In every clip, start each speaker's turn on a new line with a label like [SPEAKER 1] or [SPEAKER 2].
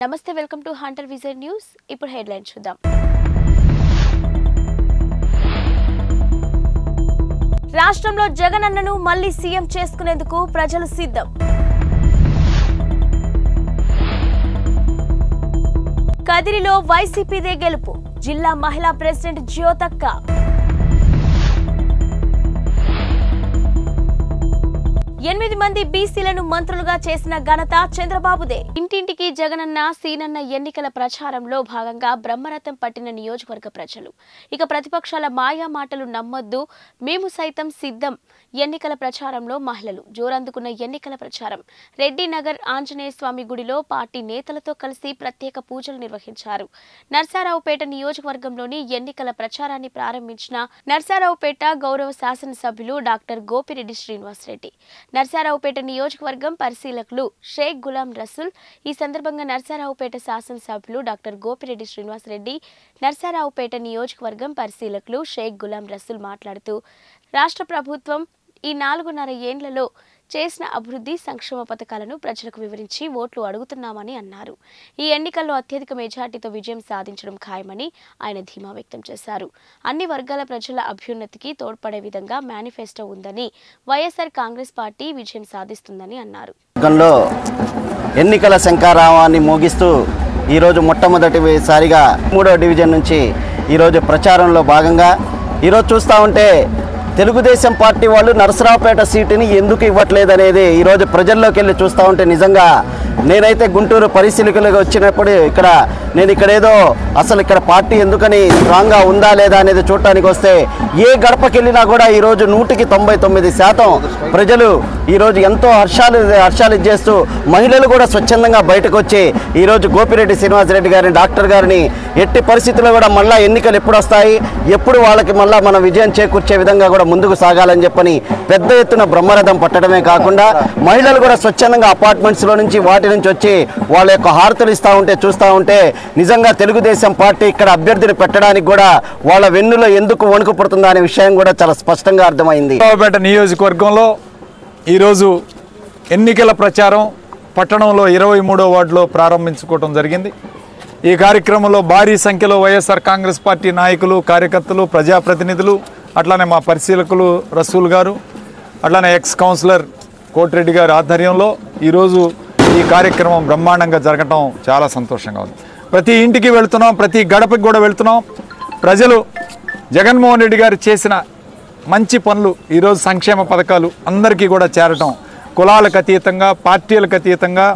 [SPEAKER 1] నమస్తే welcome to Hunter vision news. ఇప్పుడు headlines చూద్దాం. రాష్ట్రంలో జగనన్నను మళ్లీ సీఎం చేసుకునేందుకు ప్రజలు సిద్ధం. కదిరిలో వైసీపీదే గెలుపు. జిల్లా మహిళా ప్రెసిడెంట్ జ్యోతక్క. 8 మంది బీసీలను మంత్రులుగా చేసిన ఘనత చంద్రబాబుదే. ఇంటింటికి జగనన్న సీనన్న ఎన్నికల ప్రచారంలో భాగంగా బ్రహ్మరథం పట్టిన నియోజకవర్గ ప్రజలు. ఇక ప్రతిపక్షాల మాయా మాటలు నమ్మొద్దు, మేము సైతం సిద్ధం. ఎన్నికల ప్రచారంలో మహిళలు జోరందుకున్న ఎన్నికల ప్రచారం. రెడ్డి నగర్ ఆంజనేయ స్వామి గుడిలో పార్టీ నేతలతో కలిసి ప్రత్యేక పూజలు నిర్వహించారు. నర్సారావుపేట నియోజకవర్గంలోని ఎన్నికల ప్రచారాన్ని ప్రారంభించిన నర్సారావుపేట గౌరవ శాసనసభ్యులు డాక్టర్ గోపిరెడ్డి శ్రీనివాసరెడ్డి. నర్సారావుపేట నియోజకవర్గం పరిశీలకులు షేక్ గులాం రసూల్. ఈ సందర్భంగా నర్సారావుపేట శాసనసభ్యులు డాక్టర్ గోపిరెడ్డి శ్రీనివాసరెడ్డి, నర్సారావుపేట నియోజకవర్గం పరిశీలకులు షేక్ గులాం రసూల్ మాట్లాడుతూ రాష్ట్ర ప్రభుత్వం ఈ 4.5 ఏళ్లలో చేసిన అభివృద్ధి సంక్షేమ పథకాలను ప్రజలకు వివరించి ఓట్లు అడుగుతున్నామని అన్నారు. ఈ ఎన్నికల్లో అత్యధిక మెజార్టీతో విజయం సాధించడం ఖాయమని ఆయన ధీమా వ్యక్తం చేశారు. అన్ని వర్గాల ప్రజల అభ్యున్నతికి తోడ్పడే విధంగా మేనిఫెస్టో ఉందని, వైఎస్ఆర్ కాంగ్రెస్ పార్టీ విజయం సాధిస్తుందని అన్నారు.
[SPEAKER 2] ఎన్నికల శంఖారావాన్ని మోగిస్తూ ఈరోజు మొట్టమొదటిసారిగా 3వ డివిజన్ నుంచి ఈరోజు ప్రచారంలో భాగంగా ఈరోజు చూస్తూ ఉంటే తెలుగుదేశం పార్టీ వాళ్ళు నరసరావుపేట సీటుని ఎందుకు ఇవ్వట్లేదనేది ఈరోజు ప్రజల్లోకి వెళ్ళి చూస్తూ ఉంటే నిజంగా నేనైతే గుంటూరు పరిశీలకులుగా వచ్చినప్పుడు నేను ఇక్కడేదో అసలు ఇక్కడ పార్టీ ఎందుకని స్ట్రాంగ్గా ఉందా లేదా అనేది చూడటానికి వస్తే ఏ గడపకి వెళ్ళినా కూడా ఈరోజు 99% ప్రజలు ఈరోజు ఎంతో హర్షాలు చేస్తూ మహిళలు కూడా స్వచ్ఛందంగా బయటకు వచ్చి ఈరోజు గోపిరెడ్డి శ్రీనివాసరెడ్డి గారిని డాక్టర్ గారిని ఎట్టి పరిస్థితుల్లో కూడా మళ్ళీ ఎన్నికలు ఎప్పుడు వస్తాయి, ఎప్పుడు వాళ్ళకి మళ్ళీ మన విజయం చేకూర్చే విధంగా కూడా ముందుకు సాగాలని చెప్పని పెద్ద ఎత్తున బ్రహ్మరథం పట్టడమే కాకుండా మహిళలు కూడా స్వచ్ఛందంగా అపార్ట్మెంట్స్లో నుంచి వాటి నుంచి వచ్చి వాళ్ళ యొక్క హారతులు ఇస్తూ ఉంటే చూస్తూ ఉంటే నిజంగా తెలుగుదేశం పార్టీ ఇక్కడ అభ్యర్థిని పెట్టడానికి కూడా వాళ్ళ వెన్నులో ఎందుకు వణుకు పుడుతుందా అనే విషయం కూడా చాలా స్పష్టంగా అర్థమైంది.
[SPEAKER 3] నరసరావుపేట నియోజకవర్గంలో ఈరోజు ఎన్నికల ప్రచారం పట్టణంలో 23వ వార్డులో ప్రారంభించుకోవడం జరిగింది. ఈ కార్యక్రమంలో భారీ సంఖ్యలో వైఎస్ఆర్ కాంగ్రెస్ పార్టీ నాయకులు, కార్యకర్తలు, ప్రజాప్రతినిధులు, అట్లానే మా పరిశీలకులు రసూల్ గారు, అట్లానే ఎక్స్ కౌన్సిలర్ కోటిరెడ్డి గారి ఆధ్వర్యంలో ఈరోజు ఈ కార్యక్రమం బ్రహ్మాండంగా జరగటం చాలా సంతోషంగా ఉంది. ప్రతి ఇంటికి వెళుతున్నాం, ప్రతి గడపకి కూడా వెళుతున్నాం. ప్రజలు జగన్మోహన్ రెడ్డి గారు చేసిన మంచి పనులు, ఈరోజు సంక్షేమ పథకాలు అందరికీ కూడా చేరటం, కులాలకు అతీతంగా, పార్టీలకు అతీతంగా,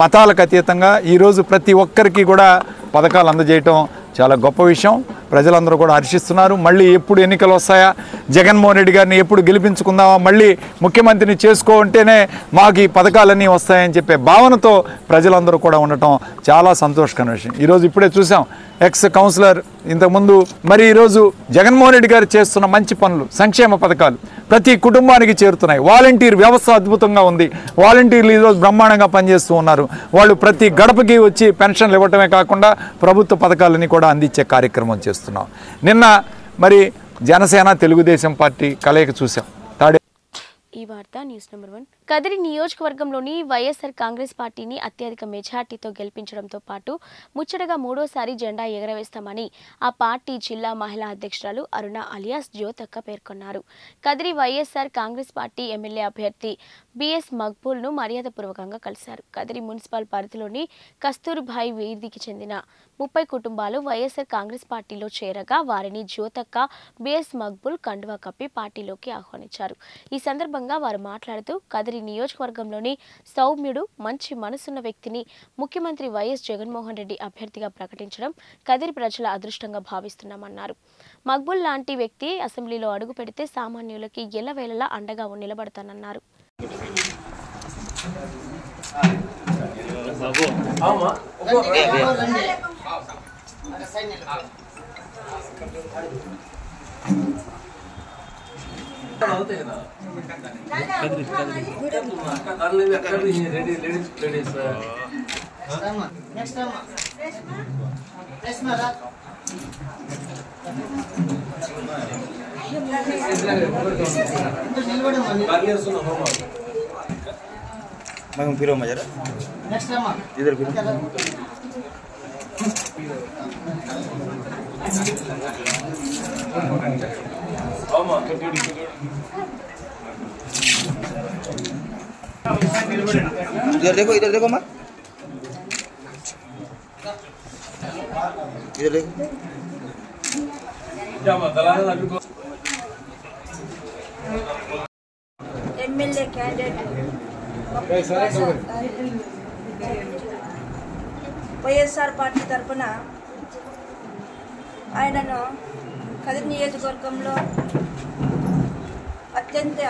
[SPEAKER 3] మతాలకు అతీతంగా ఈరోజు ప్రతి ఒక్కరికి కూడా పథకాలు అందజేయటం చాలా గొప్ప విషయం. ప్రజలందరూ కూడా హర్షిస్తున్నారు. మళ్ళీ ఎప్పుడు ఎన్నికలు వస్తాయా, జగన్మోహన్ రెడ్డి గారిని ఎప్పుడు గెలిపించుకుందామా, మళ్ళీ ముఖ్యమంత్రిని చేసుకోంటేనే మాకు ఈ పథకాలన్నీ వస్తాయని చెప్పే భావనతో ప్రజలందరూ కూడా ఉండటం చాలా సంతోషకరమైన విషయం. ఈరోజు ఇప్పుడే చూసాం ఎక్స్ కౌన్సిలర్ ఇంతకుముందు, మరి ఈరోజు జగన్మోహన్ రెడ్డి గారు చేస్తున్న మంచి పనులు, సంక్షేమ పథకాలు ప్రతి కుటుంబానికి చేరుతున్నాయి. వాలంటీర్ వ్యవస్థ అద్భుతంగా ఉంది. వాలంటీర్లు ఈరోజు బ్రహ్మాండంగా పనిచేస్తూ ఉన్నారు. వాళ్ళు ప్రతి గడపకి వచ్చి పెన్షన్లు ఇవ్వటమే కాకుండా ప్రభుత్వ పథకాలని కూడా అందించే కార్యక్రమం చేస్తున్నాం. నిన్న మరి జనసేన తెలుగుదేశం పార్టీ కలయిక చూసాం.
[SPEAKER 1] ఈ వార్త న్యూస్ నెంబర్ 1. కదిరి నియోజకవర్గంలోని వైఎస్ఆర్ కాంగ్రెస్ పార్టీని అత్యధిక మెజార్టీతో గెలిపించడంతో పాటు ముచ్చటగా 3వసారి జెండా ఎగరవేస్తామని ఆ పార్టీ జిల్లా మహిళా అధ్యక్షురాలు అరుణ అలియాస్ జ్యోతక్క పేర్కొన్నారు. కదిరి వైఎస్ఆర్ కాంగ్రెస్ పార్టీ ఎమ్మెల్యే అభ్యర్థి బిఎస్ మక్బూల్ను మర్యాదపూర్వకంగా కలిశారు. కదిరి మున్సిపల్ పరిధిలోని కస్తూర్భాయ్ వీధికి చెందిన 30 కుటుంబాలు వైఎస్ఆర్ కాంగ్రెస్ పార్టీలో చేరగా వారిని జ్యోతక్క, బిఎస్ మక్బూల్ కండువా కప్పి పార్టీలోకి ఆహ్వానించారు. ఈ సందర్భంగా వారు మాట్లాడుతూ కదిరి నియోజకవర్గంలోని సౌమ్యుడు, మంచి మనసున్న వ్యక్తిని ముఖ్యమంత్రి వైఎస్ జగన్మోహన్ రెడ్డి అభ్యర్థిగా ప్రకటించడం కదిరి ప్రజల అదృష్టంగా భావిస్తున్నామన్నారు. మక్బూల్ లాంటి వ్యక్తి అసెంబ్లీలో అడుగు పెడితే సామాన్యులకి ఎల్లవేళలా అండగా నిలబడతానన్నారు.
[SPEAKER 2] मैं फिरो मजरा नेक्स्ट टाइम इधर फिरो
[SPEAKER 4] इधर देखो माँ, इधर देखो।
[SPEAKER 5] ఎమ్మెల్యే క్యాండిడేట్ వైఎస్ఆర్ పార్టీ తరఫున ఆయనను కదిరి నియోజకవర్గంలో అత్యంత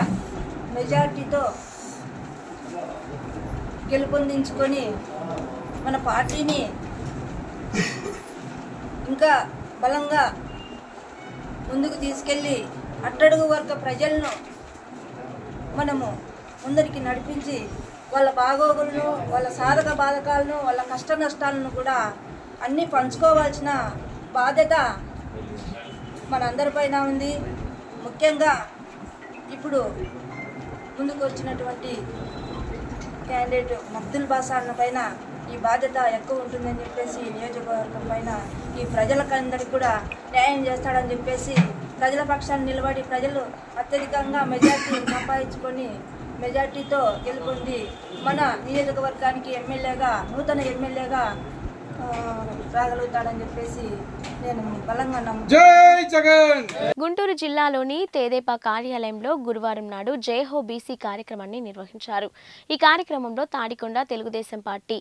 [SPEAKER 5] మెజార్టీతో గెలుపొందించుకొని మన పార్టీని ఇంకా బలంగా ముందుకు తీసుకెళ్ళి అట్టడుగు వర్గ ప్రజలను మనము ముందరికి నడిపించి వాళ్ళ బాగోగులను, వాళ్ళ సాధక బాధకాలను, వాళ్ళ కష్ట నష్టాలను కూడా అన్నీ పంచుకోవాల్సిన బాధ్యత మనందరిపైన ఉంది. ముఖ్యంగా ఇప్పుడు ముందుకు వచ్చినటువంటి క్యాండిడేట్ అబ్దుల్ బాషా అన్న పైన ఈ బాధ్యత ఎక్కువ ఉంటుందని చెప్పేసి నియోజకవర్గం పైన ఈ ప్రజలకందరికీ కూడా న్యాయం చేస్తాడని చెప్పేసి ప్రజల పక్షాన్ని నిలబడి ప్రజలు అత్యధికంగా మెజార్టీ సంపాదించుకొని మెజార్టీతో గెలుపొంది మన నియోజకవర్గానికి ఎమ్మెల్యేగా, నూతన ఎమ్మెల్యేగా రాగలుగుతాడని చెప్పేసి నేను బలంగా నమ్ముతున్నాను.
[SPEAKER 1] గుంటూరు జిల్లాలోని తెదేపా కార్యాలయంలో గురువారం నాడు జైహో బీసీ కార్యక్రమాన్ని నిర్వహించారు. ఈ కార్యక్రమంలో తాడికొండ తెలుగుదేశం పార్టీ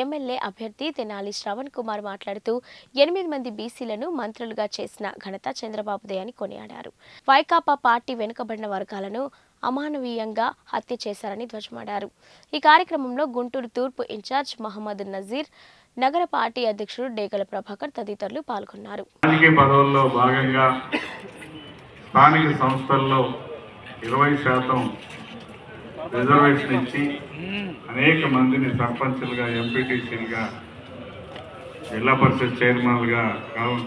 [SPEAKER 1] ఎమ్మెల్యే అభ్యర్థి తెనాలి శ్రవణ్ కుమార్ మాట్లాడుతూ 8 మంది బీసీలను మంత్రులుగా చేసిన ఘనత చంద్రబాబుదే అని కొనియాడారు. వైకాపా పార్టీ వెనుకబడిన వర్గాలను అమానవీయంగా హత్య చేశారని ధ్వజమాడారు. ఈ కార్యక్రమంలో గుంటూరు తూర్పు ఇన్ఛార్జ్ మహమ్మద్ నజీర్, నగర పార్టీ అధ్యక్షుడు డేగల ప్రభాకర్ తదితరులు పాల్గొన్నారు.
[SPEAKER 6] రాజకీయ పదవుల్లో భాగంగా స్థానిక సంస్థల్లో 20% రిజర్వేషన్ ఇచ్చి అనేక మందిని సర్పంచులుగా, ఎంపీటీసీలుగా, జిల్లా పరిషత్ చైర్మన్లుగా,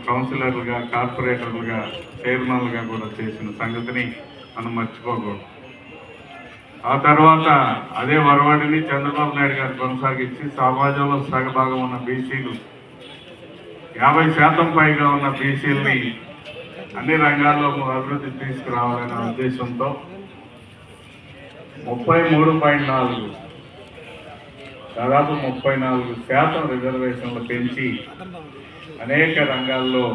[SPEAKER 6] కౌన్సిలర్లుగా, కార్పొరేటర్లుగా, చైర్మన్లుగా కూడా చేసిన సంగతిని మనం మర్చిపోకూడదు. ఆ తర్వాత అదే వరవాడిని చంద్రబాబు నాయుడు గారు కొనసాగించి సమాజంలో సగభాగం ఉన్న బీసీలు 50% పైగా ఉన్న బీసీలని అన్ని రంగాల్లో అభివృద్ధి తీసుకురావాలనే ఉద్దేశంతో 33.4 దాదాపు 34% రిజర్వేషన్లు పెంచి అనేక రంగాల్లో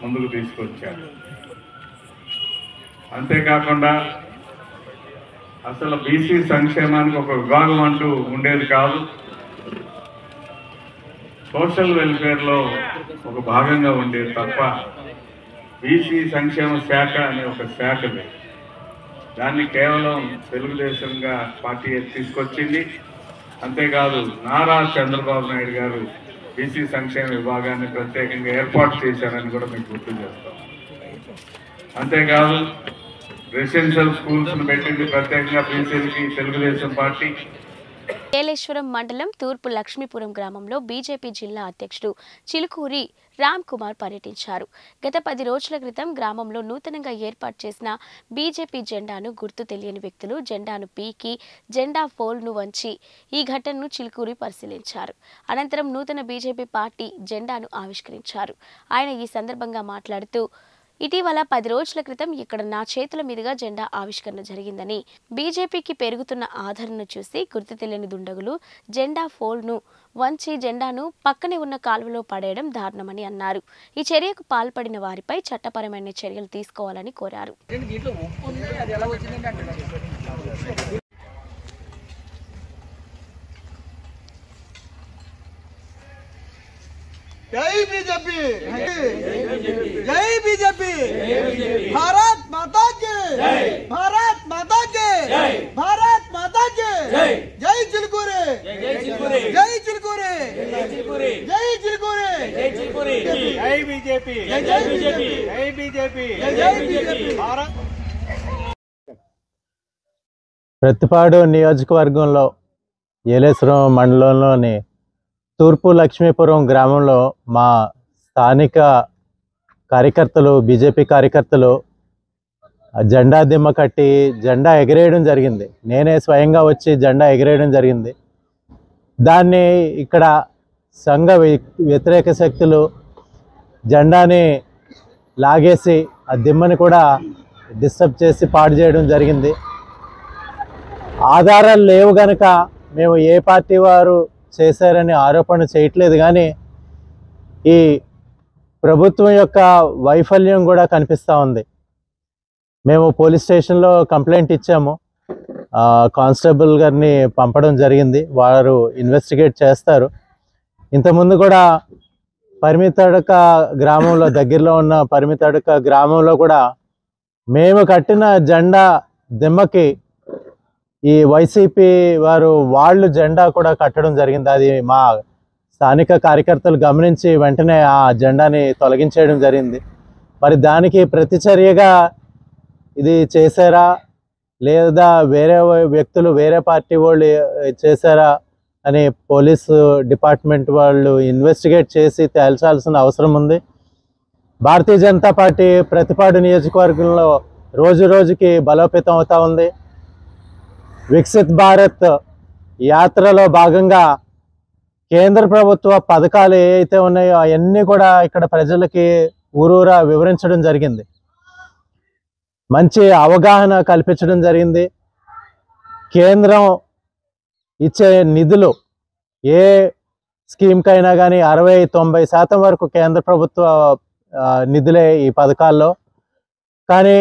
[SPEAKER 6] ముందుకు తీసుకొచ్చారు. అంతేకాకుండా అసలు బీసీ సంక్షేమానికి ఒక విభాగం అంటూ ఉండేది కాదు. సోషల్ వెల్ఫేర్లో ఒక భాగంగా ఉండేది తప్ప బీసీ సంక్షేమ శాఖ అనే ఒక శాఖ లేదు. దాన్ని కేవలం తెలుగుదేశంగా పార్టీ తీసుకొచ్చింది. అంతేకాదు నారా చంద్రబాబు నాయుడు గారు బీసీ సంక్షేమ విభాగాన్ని ప్రత్యేకంగా ఏర్పాటు చేశారని కూడా మీకు గుర్తు చేస్తాం. అంతేకాదు రెసిడెన్షియల్ స్కూల్స్ పెట్టింది ప్రత్యేకంగా బీసీలకి తెలుగుదేశం పార్టీ.
[SPEAKER 1] ఏలేశ్వరం మండలం తూర్పు లక్ష్మీపురం గ్రామంలో బీజేపీ జిల్లా అధ్యక్షుడు చిలుకూరి రామ్ కుమార్ పర్యటించారు. గత 10 రోజుల క్రితం గ్రామంలో నూతనంగా ఏర్పాటు చేసిన బీజేపీ జెండాను గుర్తు తెలియని వ్యక్తులు జెండాను పీకి జెండా ఫోల్ను వంచి ఈ ఘటనను చిలుకూరి పరిశీలించారు. అనంతరం నూతన బీజేపీ పార్టీ జెండాను ఆవిష్కరించారు. ఆయన ఈ సందర్భంగా మాట్లాడుతూ ఇటీవల 10 రోజుల క్రితం ఇక్కడ నా చేతుల మీదుగా జెండా ఆవిష్కరణ జరిగిందని, బీజేపీకి పెరుగుతున్న ఆదరణను చూసి గుర్తు తెలియని దుండగులు జెండా ఫోల్ను వంచి జెండాను పక్కనే ఉన్న కాలువలో పడేయడం దారుణమని అన్నారు. ఈ చర్యకు పాల్పడిన వారిపై చట్టపరమైన చర్యలు తీసుకోవాలని కోరారు.
[SPEAKER 7] जय बीजेपी, जय बीजेपी, भारत माता की, भारत माता की, भारत माता की, जय चिलकुरे, जय चिलकुरे, जय चिलकुरे, जय चिलकुरे, जय चिलकुरे, जय चिलकुरे, जय बीजेपी, जय बीजेपी, जय बीजेपी, जय बीजेपी, भारत.
[SPEAKER 8] ప్రతిపాడు నియోజకవర్గంలో ఏలేశ్వరం మండలంలోని తూర్పు లక్ష్మీపురం గ్రామంలో మా స్థానిక కార్యకర్తలు, బీజేపీ కార్యకర్తలు జెండా దిమ్మ కట్టి జెండా ఎగిరేయడం జరిగింది. నేనే స్వయంగా వచ్చి జెండా ఎగిరేయడం జరిగింది. దాన్ని ఇక్కడ సంఘ వ్యతిరేక శక్తులు జెండాని లాగేసి ఆ దిమ్మని కూడా డిస్టర్బ్ చేసి పాడు చేయడం జరిగింది. ఆధారాలు లేవు కనుక మేము ఏ పార్టీ వారు చేశారని ఆరోపణ చేయట్లేదు, కానీ ఈ ప్రభుత్వం యొక్క వైఫల్యం కూడా కనిపిస్తూ ఉంది. మేము పోలీస్ స్టేషన్లో కంప్లైంట్ ఇచ్చాము, కానిస్టేబుల్ గారిని పంపడం జరిగింది, వారు ఇన్వెస్టిగేట్ చేస్తారు. ఇంతకుముందు కూడా పరిమితడక గ్రామంలో, దగ్గరలో ఉన్న పరిమితడక గ్రామంలో కూడా మేము కట్టిన జెండా దిమ్మకి ఈ వైసీపీ వాళ్ళు జెండా కూడా కట్టడం జరిగింది. అది మా స్థానిక కార్యకర్తలు గమనించి వెంటనే ఆ జెండాని తొలగించేయడం జరిగింది. మరి దానికి ప్రతిచర్యగా ఇది చేశారా లేదా వేరే వ్యక్తులు వేరే పార్టీ వాళ్ళు చేశారా అని పోలీసు డిపార్ట్మెంట్ వాళ్ళు ఇన్వెస్టిగేట్ చేసి తేల్చాల్సిన అవసరం ఉంది. భారతీయ జనతా పార్టీ ప్రతిపాడు నియోజకవర్గంలో రోజు రోజుకి బలోపేతం అవుతూ ఉంది. వికసిత్ భారత్ యాత్రలో భాగంగా కేంద్ర ప్రభుత్వ పథకాలు ఏవైతే ఉన్నాయో అవన్నీ కూడా ఇక్కడ ప్రజలకి ఊరూరా వివరించడం జరిగింది. మంచి అవగాహన కల్పించడం జరిగింది. కేంద్రం ఇచ్చే నిధులు ఏ స్కీమ్కైనా కానీ 60-90% వరకు కేంద్ర ప్రభుత్వ నిధులే ఈ పథకాల్లో. కానీ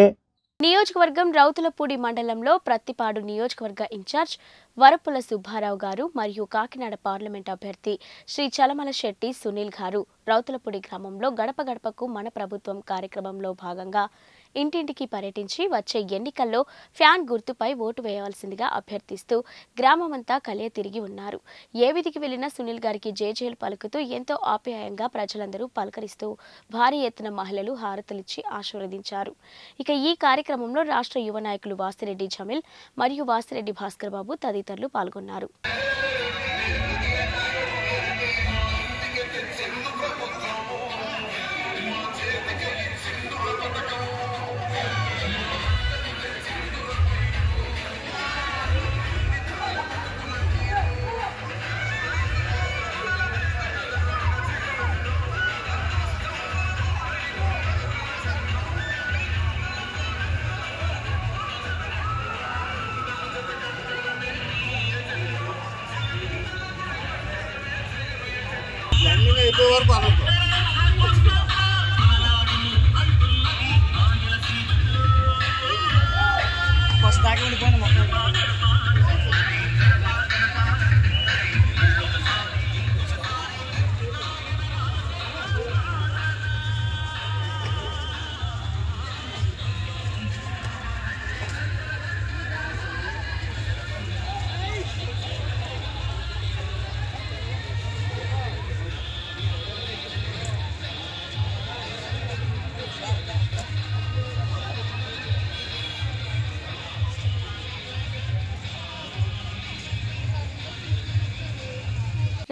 [SPEAKER 1] నియోజకవర్గం రౌతులపూడి మండలంలో ప్రత్తిపాడు నియోజకవర్గ ఇన్ఛార్జ్ వరపుల సుబ్బారావు గారు మరియు కాకినాడ పార్లమెంట్ అభ్యర్థి శ్రీ చలమల శెట్టి సునీల్ గారు రౌతులపూడి గ్రామంలో గడప గడపకు మన ప్రభుత్వం కార్యక్రమంలో భాగంగా ఇంటింటికి పర్యటించి వచ్చే ఎన్నికల్లో ఫ్యాన్ గుర్తుపై ఓటు వేయవలసిందిగా అభ్యర్థిస్తూ గ్రామమంతా కలియ తిరిగి ఉన్నారు. ఏ విధికి వెళ్లినా సునీల్ గారికి జేజేలు పలుకుతూ ఎంతో ఆప్యాయంగా ప్రజలందరూ పలకరిస్తూ భారీ ఎత్తున మహిళలు హారతులిచ్చి ఆశీర్వదించారు. ఇక ఈ కార్యక్రమంలో రాష్ట్ర యువ నాయకులు వాసిరెడ్డి జమీల్ మరియు వాసిరెడ్డి భాస్కర్ బాబు తదితరులు పాల్గొన్నారు.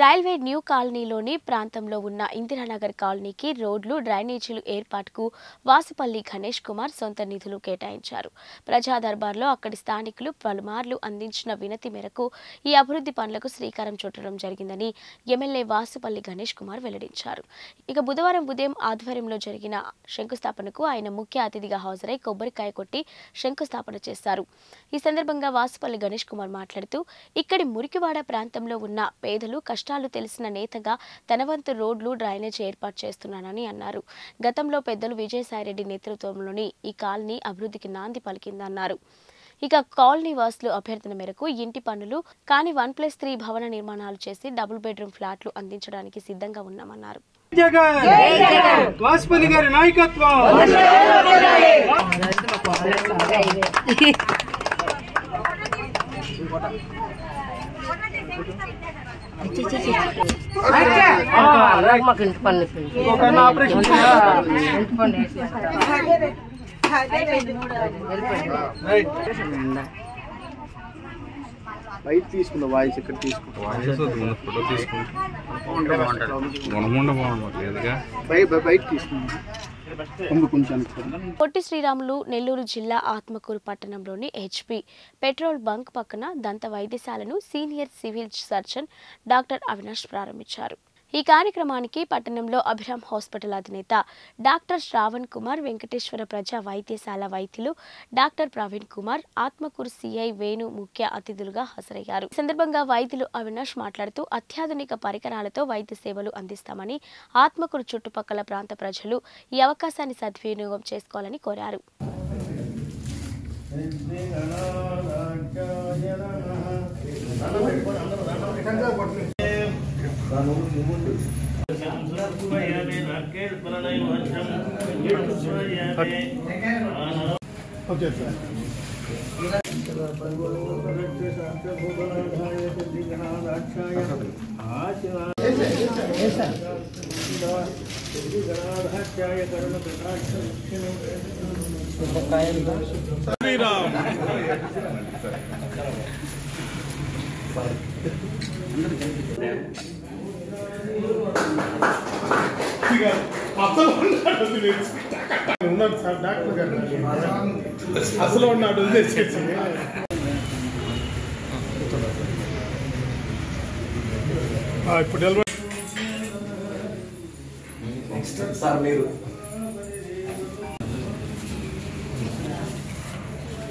[SPEAKER 1] రైల్వే న్యూ కాలనీలోని ప్రాంతంలో ఉన్న ఇందిరానగర్ కాలనీకి రోడ్లు డ్రైనేజీలు ఏర్పాటుకు వాసుపల్లి గణేష్ కుమార్ సొంత నిధులు కేటాయించారు. ప్రజా దర్బార్లో అక్కడి స్థానికులు పలుమార్లు అందించిన వినతి మేరకు ఈ అభివృద్ధి పనులకు శ్రీకారం చుట్టడం జరిగిందని ఎమ్మెల్యే వాసుపల్లి గణేష్ కుమార్ వెల్లడించారు. ఇక బుధవారం ఉదయం ఆధ్వర్యంలో జరిగిన శంకుస్థాపనకు ఆయన ముఖ్య అతిథిగా హాజరై కొబ్బరికాయ కొట్టి శంకుస్థాపన చేశారు. ఈ సందర్భంగా వాసుపల్లి గణేష్ కుమార్ మాట్లాడుతూ ఇక్కడి మురికివాడ ప్రాంతంలో ఉన్న పేదలు కష్టాలు తెలిసిన నేతగా తన వంతు రోడ్లు డ్రైనేజ్ ఏర్పాటు చేస్తున్నానని అన్నారు. గతంలో పెద్దలు విజయసాయిరెడ్డి నేతృత్వంలోని ఈ కాలనీ అభివృద్ధికి నాంది పలికిందన్నారు. ఇక కాలనీ వాసులు అభ్యర్థన మేరకు ఇంటి పనులు కాని 1+3 భవన నిర్మాణాలు చేసి డబుల్ బెడ్రూమ్ ఫ్లాట్లు అందించడానికి సిద్ధంగా ఉన్నామన్నారు.
[SPEAKER 9] బయట తీసుకున్న వాయిస్ ఇక్కడ తీసుకుంటా ఫోటో బయట తీసుకున్నా.
[SPEAKER 1] పొట్టి శ్రీరాములు నెల్లూరు జిల్లా ఆత్మకూరు పట్టణంలోని HP పెట్రోల్ బంక్ పక్కన దంత వైద్యశాలను senior civil surgeon doctor Avinash ప్రారంభించారు. ఈ కార్యక్రమానికి పట్టణంలో అభిరామ్ హాస్పిటల్ అధినేత డాక్టర్ శ్రావణ్ కుమార్, వెంకటేశ్వర ప్రజా వైద్యశాల వైద్యులు డాక్టర్ ప్రవీణ్ కుమార్, ఆత్మకూరు సిఐ వేణు ముఖ్య అతిథులుగా హాజరయ్యారు. ఈ సందర్భంగా వైద్యులు అవినాష్ మాట్లాడుతూ అత్యాధునిక పరికరాలతో వైద్య సేవలు అందిస్తామని, ఆత్మకూరు చుట్టుపక్కల ప్రాంత ప్రజలు ఈ అవకాశాన్ని సద్వినియోగం చేసుకోవాలని కోరారు.
[SPEAKER 9] Okay sir. ఉన్నాడు సార్ డాక్టర్ గారు, అసలు ఉన్నాడు తెచ్చేసి ఇప్పుడు డెలివరీ
[SPEAKER 2] సార్ మీరు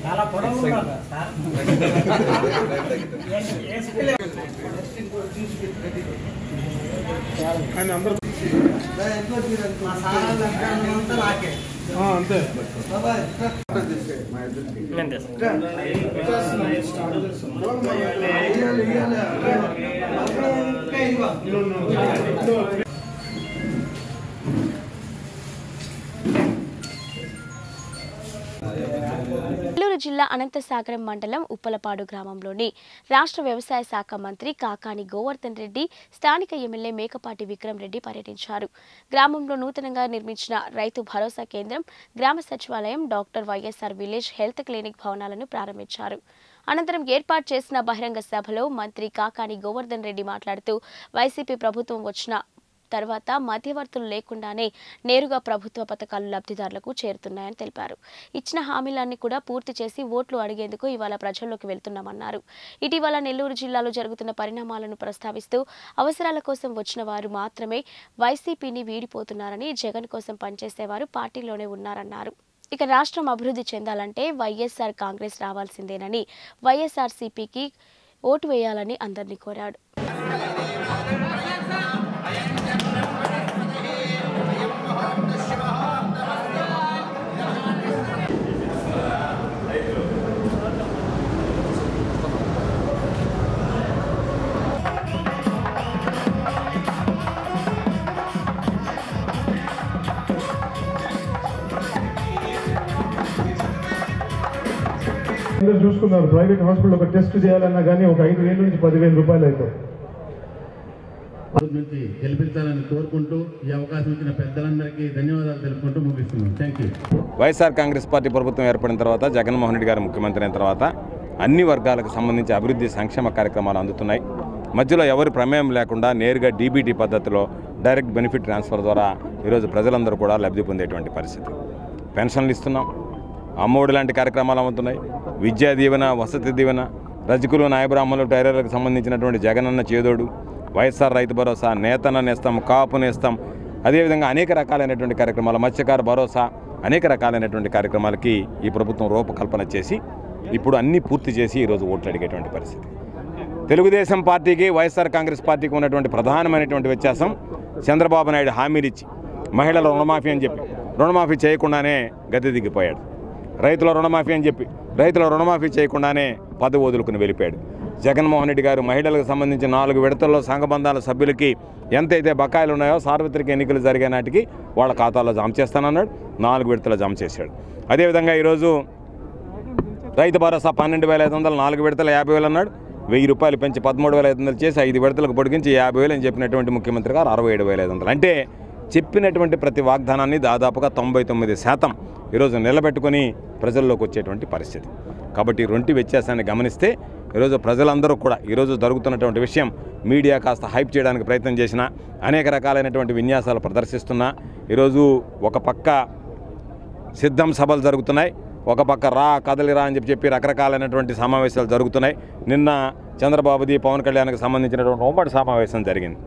[SPEAKER 7] చాలా పొడవు
[SPEAKER 9] ఆయన అందరూ అంతే
[SPEAKER 1] నెల్లూరు జిల్లా అనంతసాగరం మండలం ఉప్పలపాడు గ్రామంలోని రాష్ట్ర వ్యవసాయ శాఖ మంత్రి కాకాని గోవర్ధన్ రెడ్డి, స్థానిక ఎమ్మెల్యే మేకపాటి విక్రమ్ రెడ్డి పర్యటించారు. గ్రామంలో నూతనంగా నిర్మించిన రైతు భరోసా కేంద్రం, గ్రామ సచివాలయం, doctor YSR village health clinic భవనాలను ప్రారంభించారు. అనంతరం ఏర్పాటు చేసిన బహిరంగ సభలో మంత్రి కాకాని గోవర్ధన్ రెడ్డి మాట్లాడుతూ వైసీపీ ప్రభుత్వం వచ్చిన తర్వాత మధ్యవర్తులు లేకుండానే నేరుగా ప్రభుత్వ పథకాలు లబ్ధిదారులకు చేరుతున్నాయని తెలిపారు. ఇచ్చిన హామీలన్నీ కూడా పూర్తి చేసి ఓట్లు అడిగేందుకు ఇవాళ ప్రజల్లోకి వెళ్తున్నామన్నారు. ఇటీవల నెల్లూరు జిల్లాలో జరుగుతున్న పరిణామాలను ప్రస్తావిస్తూ అవసరాల కోసం వచ్చిన వారు మాత్రమే వైసీపీని వీడిపోతున్నారని, జగన్ కోసం పనిచేసేవారు పార్టీలోనే ఉన్నారన్నారు. ఇక రాష్ట్రం అభివృద్ధి చెందాలంటే వైఎస్ఆర్ కాంగ్రెస్ రావాల్సిందేనని, వైఎస్ఆర్సీపీకి ఓటు వేయాలని అందరినీ కోరాడు.
[SPEAKER 9] అందరూ చూసుకున్నారు, ప్రైవేట్ హాస్పిటల్ ఒక టెస్ట్ చేయాలన్నా కానీ ఒక 5,000 నుంచి 10,000 రూపాయలు అవుతాయి.
[SPEAKER 10] నుంచి గెలిపించాలని కోరుకుంటూ ఈ అవకాశం ఇచ్చిన పెద్దలందరికీ ధన్యవాదాలు తెలుపుకుంటూ ముగిస్తున్నాం. Thank you.
[SPEAKER 11] YSR Congress party ప్రభుత్వం ఏర్పడిన తర్వాత, జగన్మోహన్ రెడ్డి గారు ముఖ్యమంత్రి అయిన తర్వాత అన్ని వర్గాలకు సంబంధించి అభివృద్ధి సంక్షేమ కార్యక్రమాలు అందుతున్నాయి. మధ్యలో ఎవరి ప్రమేయం లేకుండా నేరుగా డీబీటీ పద్ధతిలో డైరెక్ట్ బెనిఫిట్ ట్రాన్స్ఫర్ ద్వారా ఈరోజు ప్రజలందరూ కూడా లబ్ధి పొందేటువంటి పరిస్థితి. పెన్షన్లు ఇస్తున్నాం, అమ్మఒడి లాంటి కార్యక్రమాలు అమ్ముతున్నాయి, విద్యా దీవెన, వసతి దీవెన, రజకులు, నాయబ్రాహ్మణులు, టైలర్లకు సంబంధించినటువంటి జగనన్న చేదోడు, వైఎస్ఆర్ రైతు భరోసా, నేతన్న నేస్తాం, కాపు నేస్తాం, అదేవిధంగా అనేక రకాలైనటువంటి కార్యక్రమాలు, మత్స్యకార భరోసా, అనేక రకాలైనటువంటి కార్యక్రమాలకి ఈ ప్రభుత్వం రూపకల్పన చేసి ఇప్పుడు అన్నీ పూర్తి చేసి ఈరోజు ఓట్లు అడిగేటువంటి పరిస్థితి. తెలుగుదేశం పార్టీకి, వైఎస్ఆర్ కాంగ్రెస్ పార్టీకి ఉన్నటువంటి ప్రధానమైనటువంటి వ్యత్యాసం, చంద్రబాబు నాయుడు హామీలు ఇచ్చి మహిళల రుణమాఫీ అని చెప్పి రుణమాఫీ చేయకుండానే గద్దె దిగిపోయాడు. రైతుల రుణమాఫీ అని చెప్పి రైతుల రుణమాఫీ చేయకుండానే పదవి వదులుకుని వెళ్ళిపోయాడు. జగన్మోహన్ రెడ్డి గారు మహిళలకు సంబంధించి 4 విడతల్లో సంఘబంధాల సభ్యులకి ఎంతైతే బకాయిలు ఉన్నాయో సార్వత్రిక ఎన్నికలు జరిగే నాటికి వాళ్ళ ఖాతాలో జమ చేస్తానన్నాడు. 4 విడతలు జమ చేశాడు. అదేవిధంగా ఈరోజు రైతు భరోసా 12,500, 4 విడతలు 50,000 అన్నాడు. 1,000 రూపాయలు పెంచి 13,500 చేసి 5 విడతలకు పొడిగించి 50,000 అని చెప్పినటువంటి ముఖ్యమంత్రి గారు 67,500. అంటే చెప్పినటువంటి ప్రతి వాగ్దానాన్ని దాదాపుగా 99% ఈరోజు నిలబెట్టుకొని ప్రజల్లోకి వచ్చేటువంటి పరిస్థితి. కాబట్టి రొంటి వ్యత్యాసాన్ని గమనిస్తే ఈరోజు ప్రజలందరూ కూడా ఈరోజు జరుగుతున్నటువంటి విషయం మీడియా కాస్త హైప్ చేయడానికి ప్రయత్నం చేసినా, అనేక రకాలైనటువంటి విన్యాసాలు ప్రదర్శిస్తున్నా, ఈరోజు ఒక పక్క సిద్ధం సభలు జరుగుతున్నాయి, ఒక పక్క రా కదలిరా అని చెప్పి రకరకాలైనటువంటి సమావేశాలు జరుగుతున్నాయి. నిన్న చంద్రబాబుది, పవన్ కళ్యాణ్కి సంబంధించినటువంటి ఉమ్మడి సమావేశం జరిగింది.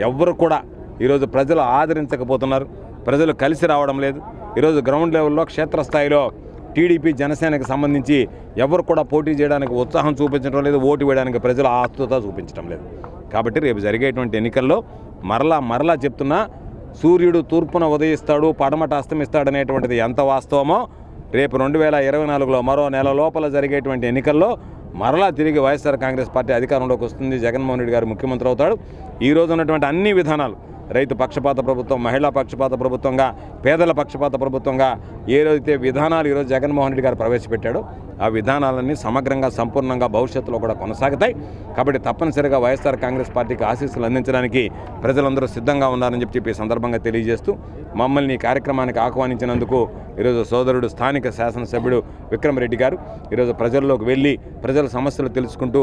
[SPEAKER 11] ఎవ్వరు కూడా ఈరోజు ప్రజలు ఆదరించకపోతున్నారు. ప్రజలు కలిసి రావడం లేదు. ఈరోజు గ్రౌండ్ లెవెల్లో క్షేత్రస్థాయిలో టీడీపీ జనసేనకు సంబంధించి ఎవరు కూడా పోటీ చేయడానికి ఉత్సాహం చూపించడం లేదు. ఓటు వేయడానికి ప్రజలు ఆస్తుత చూపించడం లేదు. కాబట్టి రేపు జరిగేటువంటి ఎన్నికల్లో మరలా చెప్తున్నా, సూర్యుడు తూర్పున ఉదయిస్తాడు, పడమట అస్తమిస్తాడనేటువంటిది ఎంత వాస్తవమో రేపు 2024లో మరో నెల లోపల జరిగేటువంటి ఎన్నికల్లో మరలా తిరిగి వైఎస్ఆర్ కాంగ్రెస్ పార్టీ అధికారంలోకి వస్తుంది. జగన్మోహన్ రెడ్డి గారు ముఖ్యమంత్రి అవుతాడు. ఈరోజు ఉన్నటువంటి అన్ని విధానాలు, రైతు పక్షపాత ప్రభుత్వం, మహిళా పక్షపాత ప్రభుత్వంగా, పేదల పక్షపాత ప్రభుత్వంగా ఏదైతే విధానాలు ఈరోజు జగన్మోహన్ రెడ్డి గారు ప్రవేశపెట్టాడో ఆ విధానాలన్నీ సమగ్రంగా సంపూర్ణంగా భవిష్యత్తులో కూడా కొనసాగుతాయి. కాబట్టి తప్పనిసరిగా వైఎస్ఆర్ కాంగ్రెస్ పార్టీకి ఆశీస్సులు అందించడానికి ప్రజలందరూ సిద్ధంగా ఉన్నారని చెప్పి ఈ సందర్భంగా తెలియజేస్తూ మమ్మల్ని ఈ కార్యక్రమానికి ఆహ్వానించినందుకు ఈరోజు సోదరుడు స్థానిక శాసనసభ్యుడు విక్రమరెడ్డి గారు ఈరోజు ప్రజల్లోకి వెళ్ళి ప్రజల సమస్యలు తెలుసుకుంటూ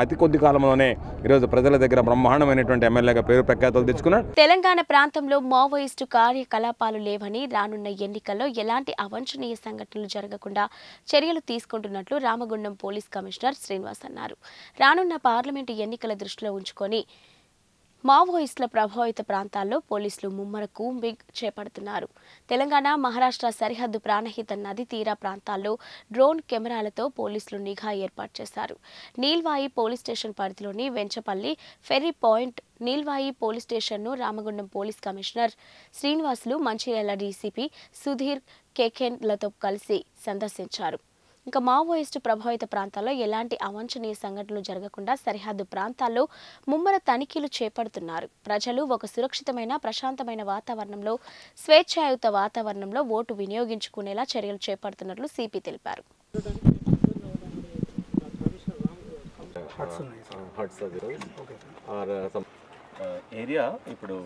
[SPEAKER 11] అతి కొద్ది కాలంలోనే ఈరోజు ప్రజల దగ్గర బ్రహ్మాండమైనటువంటి ఎమ్మెల్యేగా పేరు ప్రఖ్యాతులు తెచ్చుకున్నాడు.
[SPEAKER 1] తెలంగాణ ప్రాంతంలో మావోయిస్టు కార్యకలాపాలు లేవని, రానున్న ఎన్నికల్లో ఎలాంటి అవాంఛనీయ సంఘటనలు జరగకుండా చర్యలు తీసుకుంటున్నట్లు రామగుండం పోలీస్ కమిషనర్ శ్రీనివాస్ అన్నారు. రానున్న పార్లమెంటు ఎన్నికల దృష్టిలో ఉంచుకొని మావోయిస్టుల ప్రభావిత ప్రాంతాల్లో పోలీసులు ముమ్మర కూంబింగ్ చేపడుతున్నారు. తెలంగాణ మహారాష్ట్ర సరిహద్దు ప్రాణహిత నది తీర ప్రాంతాల్లో డ్రోన్ కెమెరాలతో పోలీసులు నిఘా ఏర్పాటు చేశారు. నీల్వాయి పోలీస్ స్టేషన్ పరిధిలోని Venchapalli, ferry point, Neelwai police స్టేషన్ను Ramagundam police commissioner Srinivasulu, Mancherial DCP Sudhir కేకెన్లతో కలిసి సందర్శించారు. ఇంకా మావోయిస్టు ప్రభావిత ప్రాంతాల్లో ఎలాంటి అవాంఛనీయ సంఘటనలు జరగకుండా సరిహద్దు ప్రాంతాల్లో ముమ్మర తనిఖీలు చేపడుతున్నారు. ప్రజలు ఒక సురక్షితమైన, ప్రశాంతమైన వాతావరణంలో, స్వేచ్ఛాయుత వాతావరణంలో ఓటు వినియోగించుకునేలా చర్యలు చేపడుతున్నట్లు సిపి తెలిపారు.
[SPEAKER 12] ఏరియా ఇప్పుడు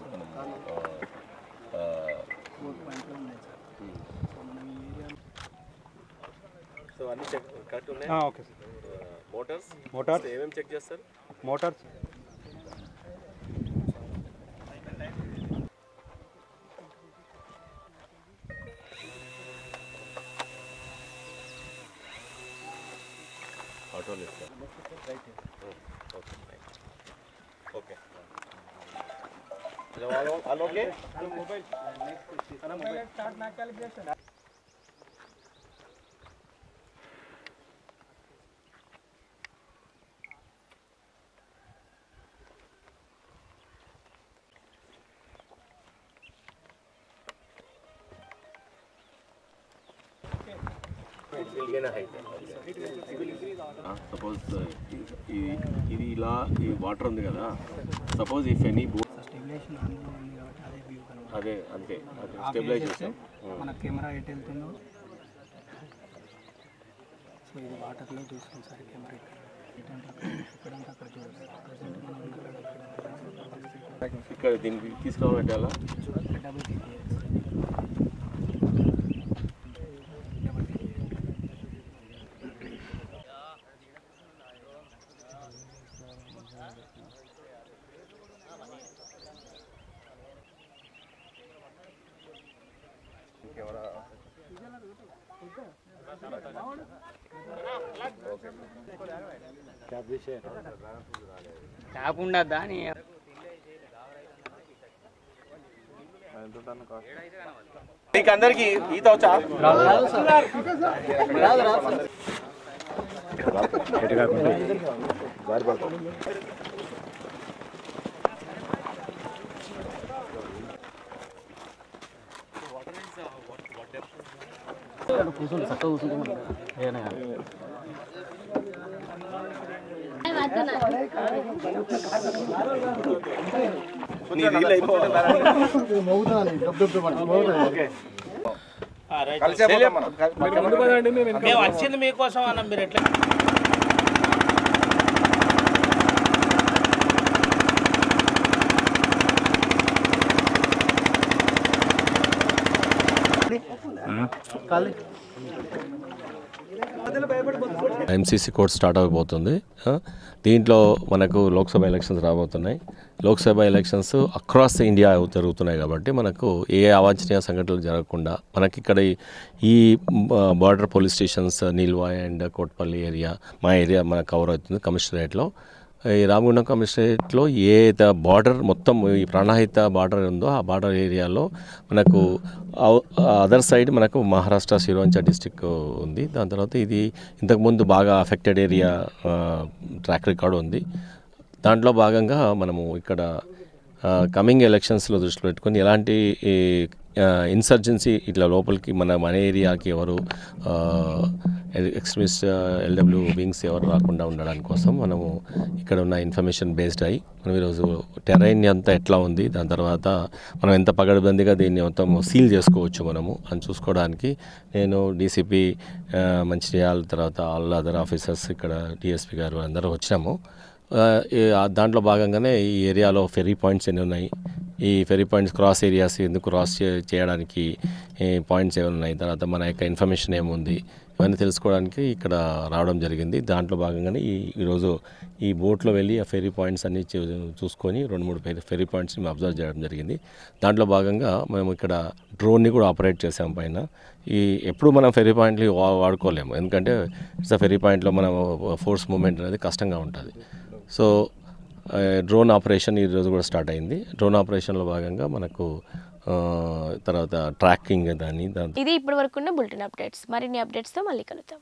[SPEAKER 12] సో అన్ని చెక్ కరెక్ట్ ఉన్నాయి.
[SPEAKER 13] Okay
[SPEAKER 12] sir.
[SPEAKER 13] మోటార్స్
[SPEAKER 12] ఏమేమి చెక్ చేస్తారు?
[SPEAKER 13] మోటార్స్
[SPEAKER 12] ఆటోలు ఇస్తారు. ఓకే సపోజ్ ఇది ఇలా ఈ వాటర్ ఉంది కదా, సపోజ్ ఇఫ్ ఎనీ అదే అంతే స్టెబిలైజ్ చేస్తాం.
[SPEAKER 14] మన కెమెరా ఎటు వెళ్తుందో సో ఇది వాటర్లో చూసుకోండి సార్. కెమెరా ఎక్కడంటే అక్కడ చూడండి.
[SPEAKER 12] ఇక్కడ దీనికి తీసుకురావాలంటే అలా
[SPEAKER 14] డబుల్ కిక్ ట్యాప్ ఉండద్దా అని
[SPEAKER 12] మీకు అందరికి ఈత వచ్చా?
[SPEAKER 14] కూర్చుంటే చక్కగా కూర్చుంటే
[SPEAKER 15] మేము వచ్చింది మీకోసం అన్న, మీరు ఎట్లా
[SPEAKER 12] ఎంసీసీ కోర్ట్ స్టార్ట్ అవబోతుంది. దీంట్లో మనకు లోక్సభ ఎలక్షన్స్ రాబోతున్నాయి. లోక్సభ ఎలక్షన్స్ అక్రాస్ ఇండియా జరుగుతున్నాయి కాబట్టి మనకు ఏ అవాంఛనీయ సంఘటనలు జరగకుండా మనకి ఇక్కడ ఈ border police stations Neelwai and Kotpalli area, మా ఏరియా మనకు కవర్ అవుతుంది కమిషనరేట్లో. ఈ రామగుండం కమిషనరేట్లో ఏ బార్డర్ మొత్తం ఈ ప్రాణహిత బార్డర్ ఉందో ఆ బార్డర్ ఏరియాలో మనకు అదర్ సైడ్ మనకు మహారాష్ట్ర సిరోంచా డిస్టిక్ ఉంది. దాని తర్వాత ఇది ఇంతకుముందు బాగా అఫెక్టెడ్ ఏరియా ట్రాక్ రికార్డు ఉంది. దాంట్లో భాగంగా మనము ఇక్కడ కమింగ్ ఎలక్షన్స్లో దృష్టిలో పెట్టుకొని ఎలాంటి ఇన్సర్జెన్సీ ఇట్లా లోపలికి మన ఏరియాకి ఎవరు ఎక్స్ట్రీమిస్ట్ ఎల్డబ్ల్యూ వింగ్స్ ఎవరు రాకుండా ఉండడానికి కోసం మనము ఇక్కడ ఉన్న ఇన్ఫర్మేషన్ బేస్డ్ అయ్యి మనం ఈరోజు టెరైన్ అంతా ఎట్లా ఉంది, దాని తర్వాత మనం ఎంత పగడబందిగా దీన్ని మొత్తం సీల్ చేసుకోవచ్చు మనము అని చూసుకోవడానికి నేను డీసీపీ మంచిర్యాల తర్వాత ఆల్ అదర్ ఆఫీసర్స్ ఇక్కడ డిఎస్పీ గారు అందరూ వచ్చినాము. దాంట్లో భాగంగానే ఈ ఏరియాలో ఫెరీ పాయింట్స్ ఎన్ని ఉన్నాయి, ఈ ఫెరీ పాయింట్స్ క్రాస్ ఏరియాస్ ఎందుకు క్రాస్ చేయడానికి పాయింట్స్ ఏమైనా ఉన్నాయి, తర్వాత మన యొక్క ఇన్ఫర్మేషన్ ఏముంది ఇవన్నీ తెలుసుకోవడానికి ఇక్కడ రావడం జరిగింది. దాంట్లో భాగంగానే ఈరోజు ఈ బోట్లో వెళ్ళి ఆ ఫెరీ పాయింట్స్ అన్నీ చూసుకొని 2-3 ఫెరీ పాయింట్స్ని మేము అబ్జర్వ్ చేయడం జరిగింది. దాంట్లో భాగంగా మేము ఇక్కడ డ్రోన్ని కూడా ఆపరేట్ చేసాం పైన. ఎప్పుడు మనం ఫెరీ పాయింట్లు వాడుకోలేము, ఎందుకంటే ఇట్స్ ఫెరీ పాయింట్లో మనం ఫోర్స్ మూమెంట్ అనేది కష్టంగా ఉంటుంది. సో డ్రోన్ ఆపరేషన్ ఈరోజు కూడా స్టార్ట్ అయింది. డ్రోన్ ఆపరేషన్లో భాగంగా మనకు తర్వాత ట్రాకింగ్ దాన్ని
[SPEAKER 1] ఇది ఇప్పటి వరకు ఉన్న బులెటిన్ అప్డేట్స్. మరిన్ని అప్డేట్స్తో మళ్ళీ కలుద్దాం.